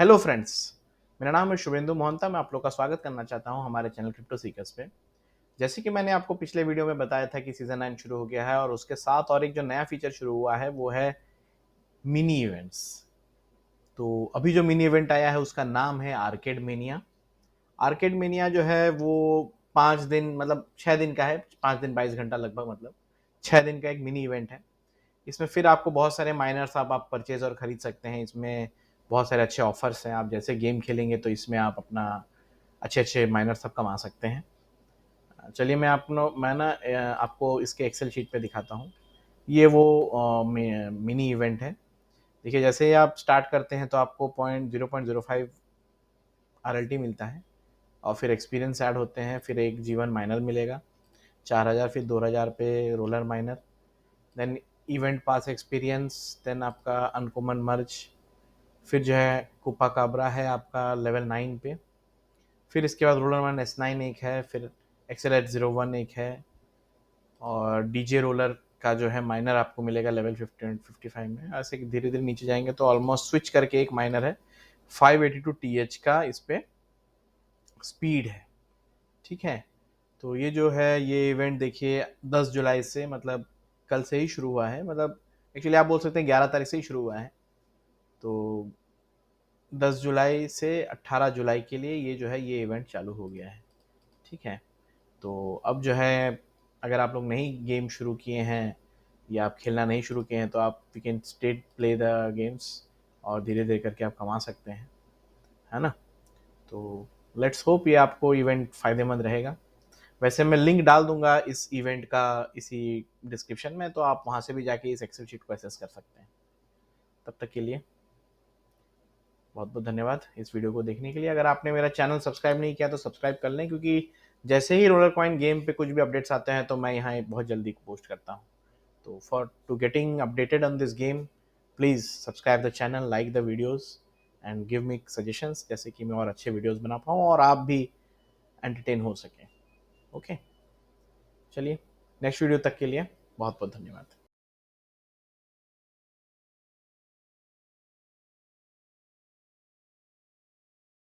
Hello friends, मेरा नाम है शुभेंदु मोहंता। मैं आप लोग का स्वागत करना चाहता हूं हमारे चैनल क्रिप्टो सीकर्स पे। जैसे कि मैंने आपको पिछले वीडियो में बताया था कि सीज़न 9 शुरू हो गया है और उसके साथ और एक जो नया फीचर शुरू हुआ है वो है मिनी इवेंट्स। तो अभी जो मिनी इवेंट आया है उसका नाम है आर्केड मेनिया। आर्केड मेनिया जो है वो 5 दिन मतलब 6 दिन का है, 5 दिन 22 घंटा लगभग, मतलब 6 दिन का एक मिनी इवेंट है। इसमें फिर आपको बहुत सारे माइनर्स आप परचेज और खरीद सकते हैं। इसमें बहुत सारे अच्छे ऑफर्स हैं। आप जैसे गेम खेलेंगे तो इसमें आप अपना अच्छे अच्छे माइनर्स सब कमा सकते हैं। चलिए मैं ना आपको इसके एक्सेल शीट पे दिखाता हूँ। ये वो मिनी इवेंट है। देखिए, जैसे ही आप स्टार्ट करते हैं तो आपको 0.05 RLT मिलता है और फिर एक्सपीरियंस ऐड होते हैं, फिर एक जीवन माइनर मिलेगा 4,000, फिर 2,000 पे रोलर माइनर, देन इवेंट पास एक्सपीरियंस, देन आपका अनकॉमन मर्ज, फिर जो है कुपा काबरा है आपका लेवल 9 पे, फिर इसके बाद रोलर वन S9 एक है, फिर एक्सेलेट 01 एक है, और डीजे रोलर का जो है माइनर आपको मिलेगा लेवल 55 में। ऐसे धीरे धीरे नीचे जाएंगे तो ऑलमोस्ट स्विच करके एक माइनर है 582 TH का, इस पे स्पीड है। ठीक है, तो ये जो है ये इवेंट देखिए 10 जुलाई से, मतलब कल से ही शुरू हुआ है। मतलब एक्चुअली आप बोल सकते हैं 11 तारीख से ही शुरू हुआ है। तो 10 जुलाई से 18 जुलाई के लिए ये जो है ये इवेंट चालू हो गया है। ठीक है, तो अब जो है अगर आप लोग नई गेम शुरू किए हैं या आप खेलना नहीं शुरू किए हैं तो आप you can state play the games और धीरे धीरे करके आप कमा सकते हैं, है ना। तो लेट्स होप ये आपको इवेंट फ़ायदेमंद रहेगा। वैसे मैं लिंक डाल दूंगा इस इवेंट का इसी डिस्क्रिप्शन में, तो आप वहाँ से भी जाके इस एक्सेल शीट को एक्सेस कर सकते हैं। तब तक के लिए बहुत बहुत धन्यवाद इस वीडियो को देखने के लिए। अगर आपने मेरा चैनल सब्सक्राइब नहीं किया तो सब्सक्राइब कर लें, क्योंकि जैसे ही रोलर कॉइन गेम पे कुछ भी अपडेट्स आते हैं तो मैं यहाँ बहुत जल्दी पोस्ट करता हूँ। तो for to getting updated on this game, please subscribe the channel, like the videos and give me suggestions, जैसे कि मैं और अच्छे वीडियोज़ बना पाऊँ और आप भी एंटरटेन हो सकें। ओके, चलिए नेक्स्ट वीडियो तक के लिए बहुत बहुत धन्यवाद।